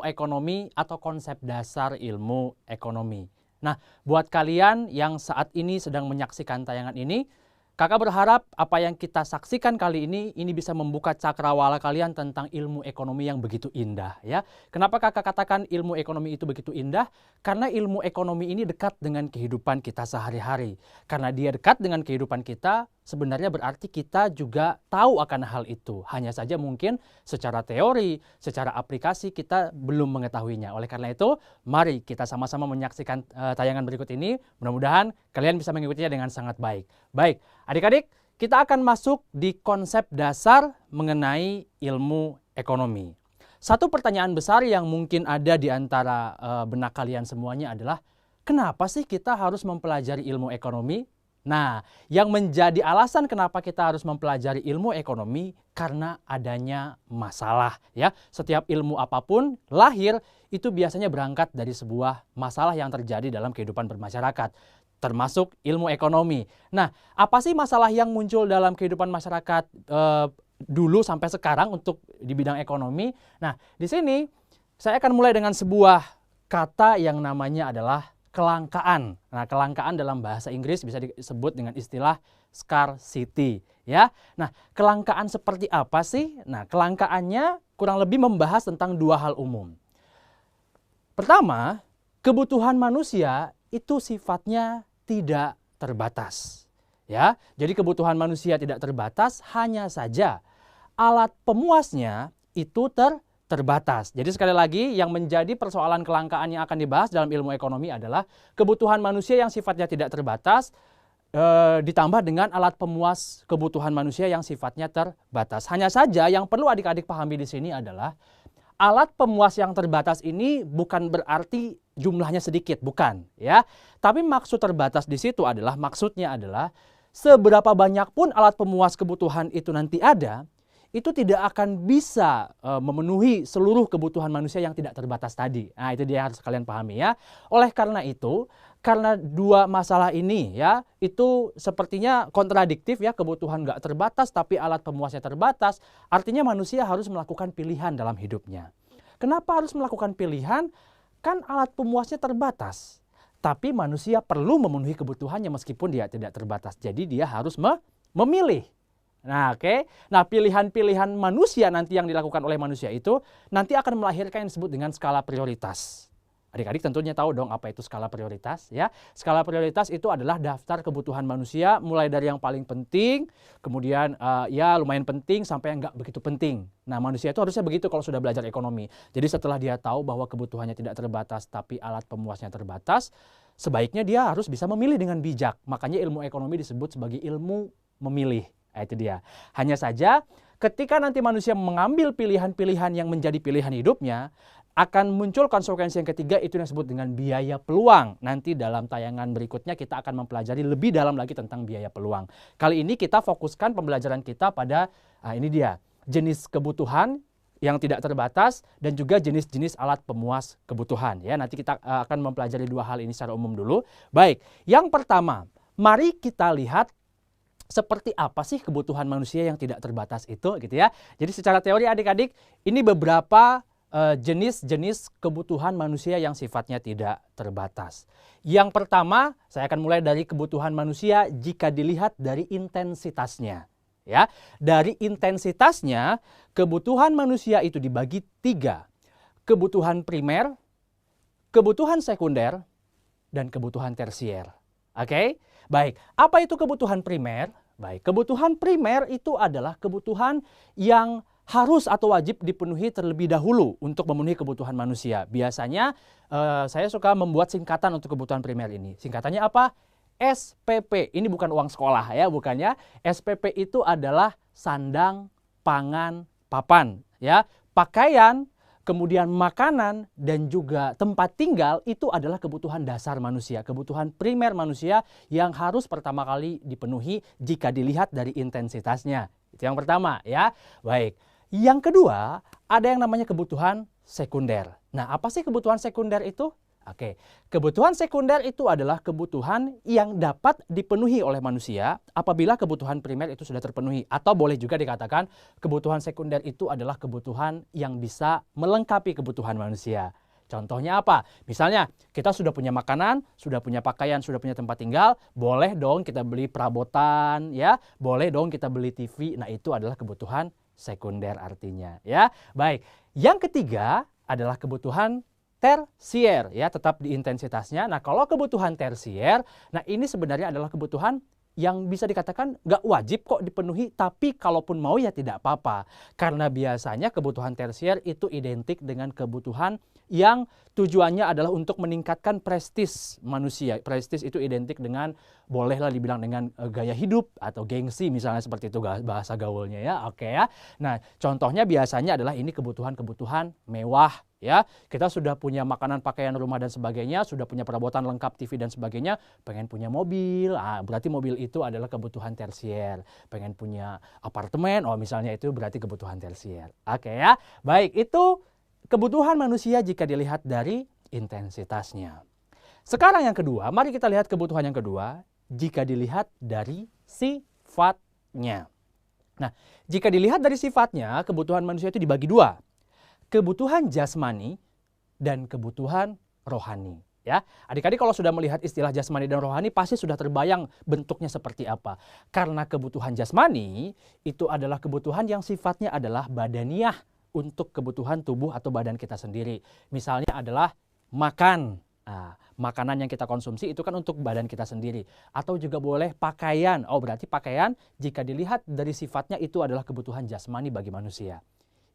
Ekonomi atau konsep dasar ilmu ekonomi. Nah, buat kalian yang saat ini sedang menyaksikan tayangan ini, kakak berharap apa yang kita saksikan kali ini bisa membuka cakrawala kalian tentang ilmu ekonomi yang begitu indah, ya. Kenapa kakak katakan ilmu ekonomi itu begitu indah? Karena ilmu ekonomi ini dekat dengan kehidupan kita sehari-hari. Karena dia dekat dengan kehidupan kita, sebenarnya berarti kita juga tahu akan hal itu. Hanya saja mungkin secara teori, secara aplikasi kita belum mengetahuinya. Oleh karena itu, mari kita sama-sama menyaksikan tayangan berikut ini. Mudah-mudahan kalian bisa mengikutinya dengan sangat baik. Baik, adik-adik, kita akan masuk di konsep dasar mengenai ilmu ekonomi. Satu pertanyaan besar yang mungkin ada di antara benak kalian semuanya adalah, kenapa sih kita harus mempelajari ilmu ekonomi? Nah, yang menjadi alasan kenapa kita harus mempelajari ilmu ekonomi karena adanya masalah, ya. Setiap ilmu apapun lahir itu biasanya berangkat dari sebuah masalah yang terjadi dalam kehidupan bermasyarakat, termasuk ilmu ekonomi. Nah, apa sih masalah yang muncul dalam kehidupan masyarakat dulu sampai sekarang untuk di bidang ekonomi? Nah, di sini saya akan mulai dengan sebuah kata yang namanya adalah kelangkaan. Nah, kelangkaan dalam bahasa Inggris bisa disebut dengan istilah scarcity, ya. Nah, kelangkaan seperti apa sih? Nah, kelangkaannya kurang lebih membahas tentang dua hal umum. Pertama, kebutuhan manusia itu sifatnya tidak terbatas, ya. Jadi kebutuhan manusia tidak terbatas, hanya saja alat pemuasnya itu terbatas. Jadi sekali lagi yang menjadi persoalan kelangkaan yang akan dibahas dalam ilmu ekonomi adalah kebutuhan manusia yang sifatnya tidak terbatas ditambah dengan alat pemuas kebutuhan manusia yang sifatnya terbatas. Hanya saja yang perlu adik-adik pahami di sini adalah alat pemuas yang terbatas ini bukan berarti jumlahnya sedikit, bukan, ya. Tapi maksud terbatas di situ adalah maksudnya adalah seberapa banyak pun alat pemuas kebutuhan itu nanti ada, itu tidak akan bisa memenuhi seluruh kebutuhan manusia yang tidak terbatas tadi. Nah, itu dia harus kalian pahami, ya. Oleh karena itu, karena dua masalah ini, ya, itu sepertinya kontradiktif, ya. Kebutuhan nggak terbatas tapi alat pemuasnya terbatas, artinya manusia harus melakukan pilihan dalam hidupnya. Kenapa harus melakukan pilihan? Kan alat pemuasnya terbatas, tapi manusia perlu memenuhi kebutuhannya meskipun dia tidak terbatas. Jadi dia harus memilih. Nah, oke. Nah, pilihan-pilihan manusia nanti yang dilakukan oleh manusia itu nanti akan melahirkan yang disebut dengan skala prioritas. Adik-adik tentunya tahu dong apa itu skala prioritas, ya. Skala prioritas itu adalah daftar kebutuhan manusia mulai dari yang paling penting, kemudian ya lumayan penting sampai yang nggak begitu penting. Nah, manusia itu harusnya begitu kalau sudah belajar ekonomi. Jadi setelah dia tahu bahwa kebutuhannya tidak terbatas tapi alat pemuasnya terbatas, sebaiknya dia harus bisa memilih dengan bijak. Makanya ilmu ekonomi disebut sebagai ilmu memilih. Nah, itu dia. Hanya saja ketika nanti manusia mengambil pilihan-pilihan yang menjadi pilihan hidupnya, akan muncul konsekuensi yang ketiga, itu yang disebut dengan biaya peluang. Nanti dalam tayangan berikutnya kita akan mempelajari lebih dalam lagi tentang biaya peluang. Kali ini kita fokuskan pembelajaran kita pada, ini dia, jenis kebutuhan yang tidak terbatas dan juga jenis-jenis alat pemuas kebutuhan. Ya, nanti kita akan mempelajari dua hal ini secara umum dulu. Baik, yang pertama, mari kita lihat seperti apa sih kebutuhan manusia yang tidak terbatas itu, gitu ya. Jadi secara teori adik-adik, ini beberapa jenis-jenis kebutuhan manusia yang sifatnya tidak terbatas. Yang pertama, saya akan mulai dari kebutuhan manusia jika dilihat dari intensitasnya. Ya, dari intensitasnya, kebutuhan manusia itu dibagi tiga. Kebutuhan primer, kebutuhan sekunder, dan kebutuhan tersier. Oke? Baik, apa itu kebutuhan primer? Baik, kebutuhan primer itu adalah kebutuhan yang harus atau wajib dipenuhi terlebih dahulu untuk memenuhi kebutuhan manusia. Biasanya saya suka membuat singkatan untuk kebutuhan primer ini. Singkatannya apa? SPP. Ini bukan uang sekolah, ya, bukannya. SPP itu adalah sandang, pangan, papan, ya. Pakaian, kemudian makanan, dan juga tempat tinggal itu adalah kebutuhan dasar manusia, kebutuhan primer manusia yang harus pertama kali dipenuhi jika dilihat dari intensitasnya. Itu yang pertama, ya. Baik. Yang kedua, ada yang namanya kebutuhan sekunder. Nah, apa sih kebutuhan sekunder itu? Oke, kebutuhan sekunder itu adalah kebutuhan yang dapat dipenuhi oleh manusia apabila kebutuhan primer itu sudah terpenuhi. Atau boleh juga dikatakan kebutuhan sekunder itu adalah kebutuhan yang bisa melengkapi kebutuhan manusia. Contohnya apa? Misalnya kita sudah punya makanan, sudah punya pakaian, sudah punya tempat tinggal, boleh dong kita beli perabotan, ya, boleh dong kita beli TV. Nah, itu adalah kebutuhan sekunder artinya, ya. Baik, yang ketiga adalah kebutuhan tersier, ya, tetap di intensitasnya. Nah, kalau kebutuhan tersier, nah ini sebenarnya adalah kebutuhan yang bisa dikatakan nggak wajib kok dipenuhi, tapi kalaupun mau ya tidak apa-apa. Karena biasanya kebutuhan tersier itu identik dengan kebutuhan yang tujuannya adalah untuk meningkatkan prestis manusia. Prestis itu identik dengan, bolehlah dibilang dengan gaya hidup atau gengsi misalnya, seperti itu bahasa gaulnya, ya. Oke, ya. Nah, contohnya biasanya adalah ini kebutuhan-kebutuhan mewah, ya. Kita sudah punya makanan, pakaian, rumah dan sebagainya, sudah punya perabotan lengkap, TV dan sebagainya, pengen punya mobil, berarti mobil itu adalah kebutuhan tersier. Pengen punya apartemen, misalnya itu berarti kebutuhan tersier. Oke, ya. Baik, itu kebutuhan manusia jika dilihat dari intensitasnya. Sekarang yang kedua, mari kita lihat kebutuhan yang kedua jika dilihat dari sifatnya. Nah, jika dilihat dari sifatnya, kebutuhan manusia itu dibagi dua. Kebutuhan jasmani dan kebutuhan rohani. Ya, adik-adik kalau sudah melihat istilah jasmani dan rohani pasti sudah terbayang bentuknya seperti apa. Karena kebutuhan jasmani itu adalah kebutuhan yang sifatnya adalah badaniah, untuk kebutuhan tubuh atau badan kita sendiri. Misalnya adalah makan. Makanan yang kita konsumsi itu kan untuk badan kita sendiri. Atau juga boleh pakaian. Berarti pakaian jika dilihat dari sifatnya itu adalah kebutuhan jasmani bagi manusia.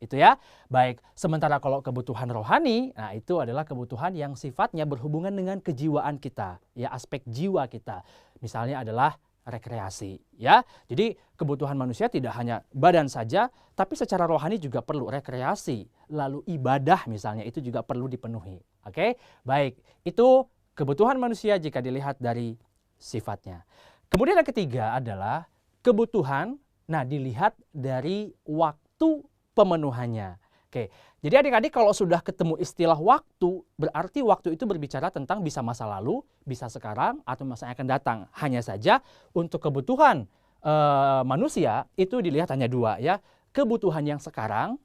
Itu, ya. Baik, sementara kalau kebutuhan rohani, nah itu adalah kebutuhan yang sifatnya berhubungan dengan kejiwaan kita, ya, aspek jiwa kita. Misalnya adalah rekreasi, ya. Jadi kebutuhan manusia tidak hanya badan saja, tapi secara rohani juga perlu rekreasi, lalu ibadah misalnya itu juga perlu dipenuhi. Oke? Baik, itu kebutuhan manusia jika dilihat dari sifatnya. Kemudian yang ketiga adalah kebutuhan, dilihat dari waktu pemenuhannya. Oke, jadi adik-adik kalau sudah ketemu istilah waktu, berarti waktu itu berbicara tentang bisa masa lalu, bisa sekarang, atau masa yang akan datang. Hanya saja untuk kebutuhan manusia itu dilihat hanya dua, ya. Kebutuhan yang sekarang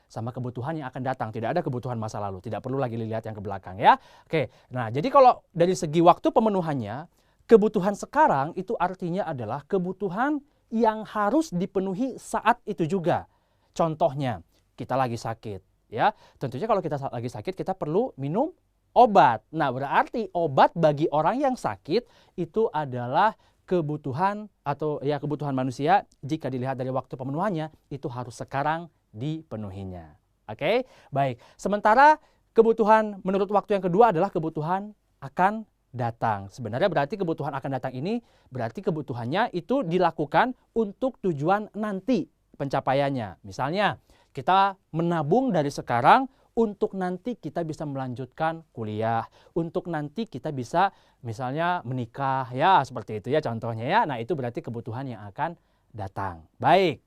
sama kebutuhan yang akan datang. Tidak ada kebutuhan masa lalu, tidak perlu lagi dilihat yang ke belakang, ya. Oke, nah jadi kalau dari segi waktu pemenuhannya, kebutuhan sekarang itu artinya adalah kebutuhan yang harus dipenuhi saat itu juga. Contohnya, kita lagi sakit, ya. Tentunya kalau kita lagi sakit kita perlu minum obat. Nah, berarti obat bagi orang yang sakit itu adalah kebutuhan atau ya kebutuhan manusia jika dilihat dari waktu pemenuhannya itu harus sekarang dipenuhinya. Oke? Baik. Sementara kebutuhan menurut waktu yang kedua adalah kebutuhan akan datang. Sebenarnya berarti kebutuhan akan datang ini berarti kebutuhannya itu dilakukan untuk tujuan nanti pencapaiannya. Misalnya kita menabung dari sekarang untuk nanti kita bisa melanjutkan kuliah, untuk nanti kita bisa misalnya menikah, ya seperti itu, ya contohnya, ya. Nah, itu berarti kebutuhan yang akan datang. Baik.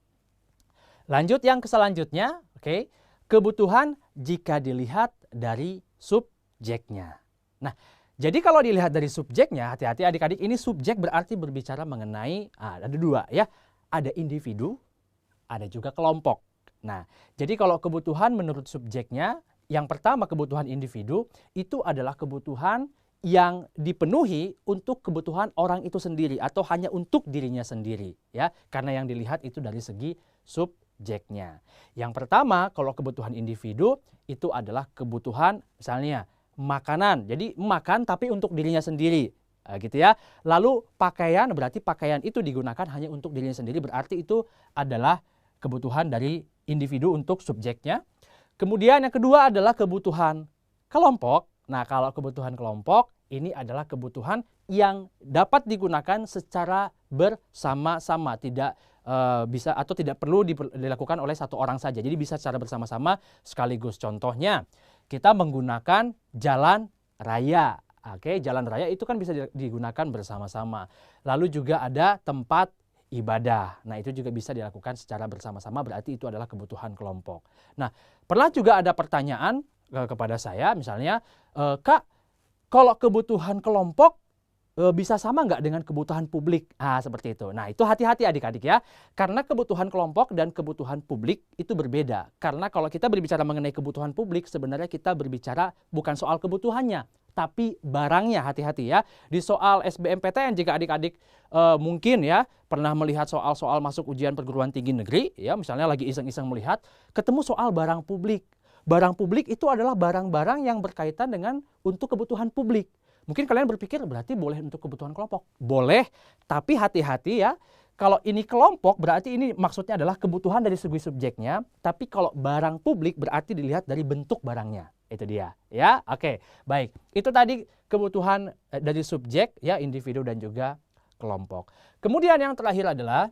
Lanjut yang selanjutnya, oke. Kebutuhan jika dilihat dari subjeknya. Nah, jadi kalau dilihat dari subjeknya, hati-hati adik-adik, ini subjek berarti berbicara mengenai ada dua, ya. Ada individu, ada juga kelompok. Nah, jadi kalau kebutuhan menurut subjeknya, yang pertama kebutuhan individu itu adalah kebutuhan yang dipenuhi untuk kebutuhan orang itu sendiri atau hanya untuk dirinya sendiri, ya. Karena yang dilihat itu dari segi subjeknya. Yang pertama, kalau kebutuhan individu itu adalah kebutuhan misalnya makanan. Jadi makan tapi untuk dirinya sendiri. Gitu, ya. Lalu pakaian, berarti pakaian itu digunakan hanya untuk dirinya sendiri, berarti itu adalah kebutuhan dari individu untuk subjeknya. Kemudian yang kedua adalah kebutuhan kelompok. Nah, kalau kebutuhan kelompok ini adalah kebutuhan yang dapat digunakan secara bersama-sama, tidak bisa atau tidak perlu dilakukan oleh satu orang saja. Jadi bisa secara bersama-sama sekaligus. Contohnya, kita menggunakan jalan raya. Oke, jalan raya itu kan bisa digunakan bersama-sama. Lalu juga ada tempat ibadah. Nah, itu juga bisa dilakukan secara bersama-sama, berarti itu adalah kebutuhan kelompok. Nah, pernah juga ada pertanyaan kepada saya, misalnya, Kak, Kalau kebutuhan kelompok bisa sama nggak dengan kebutuhan publik? Seperti itu. Nah, itu hati-hati adik-adik ya. Karena kebutuhan kelompok dan kebutuhan publik itu berbeda. Karena kalau kita berbicara mengenai kebutuhan publik, sebenarnya kita berbicara bukan soal kebutuhannya, tapi barangnya. Hati-hati ya. Di soal SBMPTN, jika adik-adik mungkin ya pernah melihat soal-soal masuk ujian perguruan tinggi negeri, ya misalnya lagi iseng-iseng melihat, ketemu soal barang publik. Barang publik itu adalah barang-barang yang berkaitan dengan untuk kebutuhan publik. Mungkin kalian berpikir berarti boleh untuk kebutuhan kelompok. Boleh, tapi hati-hati ya. Kalau ini kelompok berarti ini maksudnya adalah kebutuhan dari segi subjeknya. Tapi kalau barang publik berarti dilihat dari bentuk barangnya. Itu dia. Ya, oke. Baik. Itu tadi kebutuhan dari subjek, ya individu dan juga kelompok. Kemudian yang terakhir adalah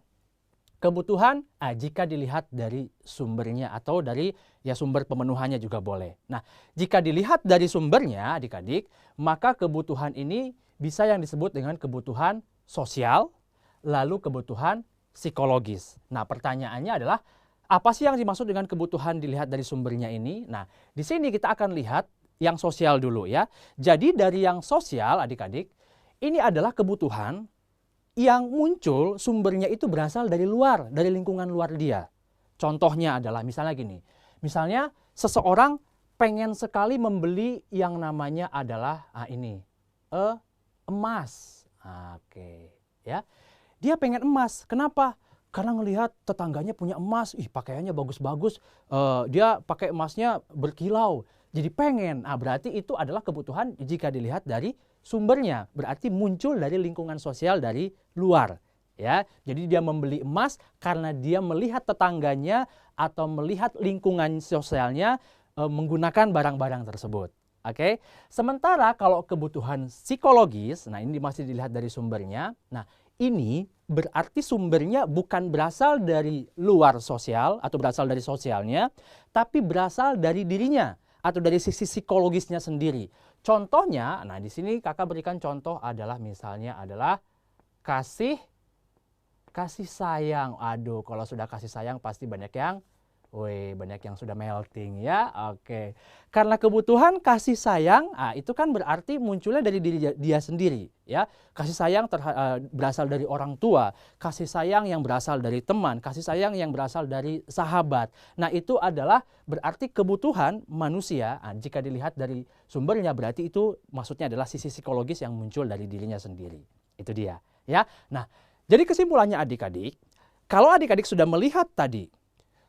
kebutuhan jika dilihat dari sumbernya atau dari sumber pemenuhannya juga boleh. Nah, jika dilihat dari sumbernya adik-adik, maka kebutuhan ini bisa yang disebut dengan kebutuhan sosial, lalu kebutuhan psikologis. Nah, pertanyaannya adalah apa sih yang dimaksud dengan kebutuhan dilihat dari sumbernya ini? Nah, di sini kita akan lihat yang sosial dulu ya. Jadi dari yang sosial adik-adik, ini adalah kebutuhan yang muncul sumbernya itu berasal dari luar, dari lingkungan luar dia. Contohnya adalah misalnya gini, misalnya seseorang pengen sekali membeli yang namanya adalah emas. Oke, ya. Dia pengen emas. Kenapa? Karena ngelihat tetangganya punya emas, pakaiannya bagus-bagus, dia pakai emasnya berkilau. Jadi pengen. Berarti itu adalah kebutuhan jika dilihat dari sumbernya. Berarti muncul dari lingkungan sosial dari luar. Ya, jadi dia membeli emas karena dia melihat tetangganya atau melihat lingkungan sosialnya menggunakan barang-barang tersebut. Oke. Sementara kalau kebutuhan psikologis, nah ini masih dilihat dari sumbernya. Nah, ini berarti sumbernya bukan berasal dari luar sosial atau berasal dari sosialnya, tapi berasal dari dirinya atau dari sisi psikologisnya sendiri. Contohnya, nah di sini kakak berikan contoh adalah misalnya adalah kasih sayang. Aduh, kalau sudah kasih sayang pasti banyak yang sudah melting ya. Oke. Karena kebutuhan kasih sayang, itu kan berarti munculnya dari diri dia sendiri ya. Kasih sayang berasal dari orang tua, kasih sayang yang berasal dari teman, kasih sayang yang berasal dari sahabat. Nah, itu adalah berarti kebutuhan manusia. Jika dilihat dari sumbernya berarti itu maksudnya adalah sisi psikologis yang muncul dari dirinya sendiri. Itu dia ya. Nah, jadi kesimpulannya adik-adik, kalau adik-adik sudah melihat tadi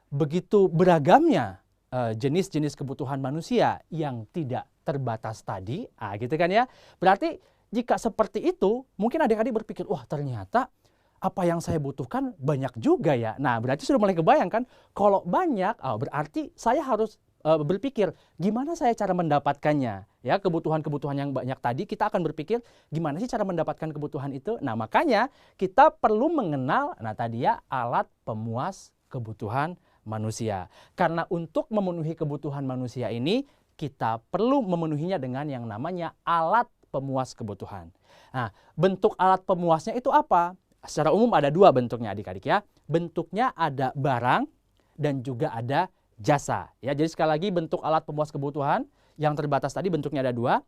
begitu beragamnya jenis-jenis kebutuhan manusia yang tidak terbatas tadi, gitu kan ya. Berarti jika seperti itu, mungkin adik-adik berpikir, wah ternyata apa yang saya butuhkan banyak juga ya. Nah, berarti sudah mulai kebayangkan, kalau banyak, berarti saya harus berpikir, gimana saya cara mendapatkannya? Ya, kebutuhan-kebutuhan yang banyak tadi, kita akan berpikir, gimana sih cara mendapatkan kebutuhan itu? Nah, makanya kita perlu mengenal, tadi ya, alat pemuas kebutuhan manusia. Karena untuk memenuhi kebutuhan manusia ini, kita perlu memenuhinya dengan yang namanya alat pemuas kebutuhan. Nah, bentuk alat pemuasnya itu apa? Secara umum ada dua bentuknya adik-adik ya. Bentuknya ada barang dan juga ada jasa. Ya, jadi sekali lagi bentuk alat pemuas kebutuhan yang terbatas tadi bentuknya ada dua.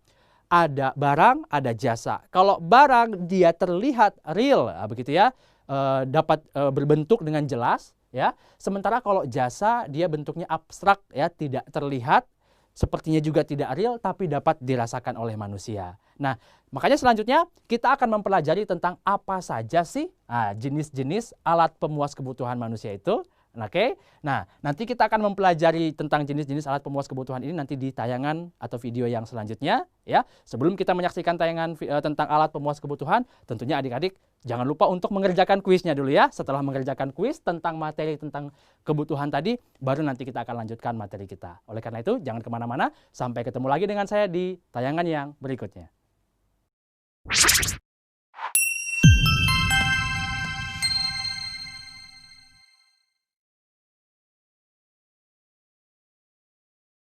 Ada barang, ada jasa. Kalau barang dia terlihat real, begitu ya, dapat berbentuk dengan jelas. Ya, sementara kalau jasa dia bentuknya abstrak ya, tidak terlihat, sepertinya juga tidak real tapi dapat dirasakan oleh manusia. Nah, makanya selanjutnya kita akan mempelajari tentang apa saja sih jenis-jenis alat pemuas kebutuhan manusia itu. Oke. Nah, nanti kita akan mempelajari tentang jenis-jenis alat pemuas kebutuhan ini nanti di tayangan atau video yang selanjutnya ya. Sebelum kita menyaksikan tayangan tentang alat pemuas kebutuhan, tentunya adik-adik jangan lupa untuk mengerjakan kuisnya dulu ya. Setelah mengerjakan kuis tentang materi tentang kebutuhan tadi, baru nanti kita akan lanjutkan materi kita. Oleh karena itu, jangan kemana-mana. Sampai ketemu lagi dengan saya di tayangan yang berikutnya.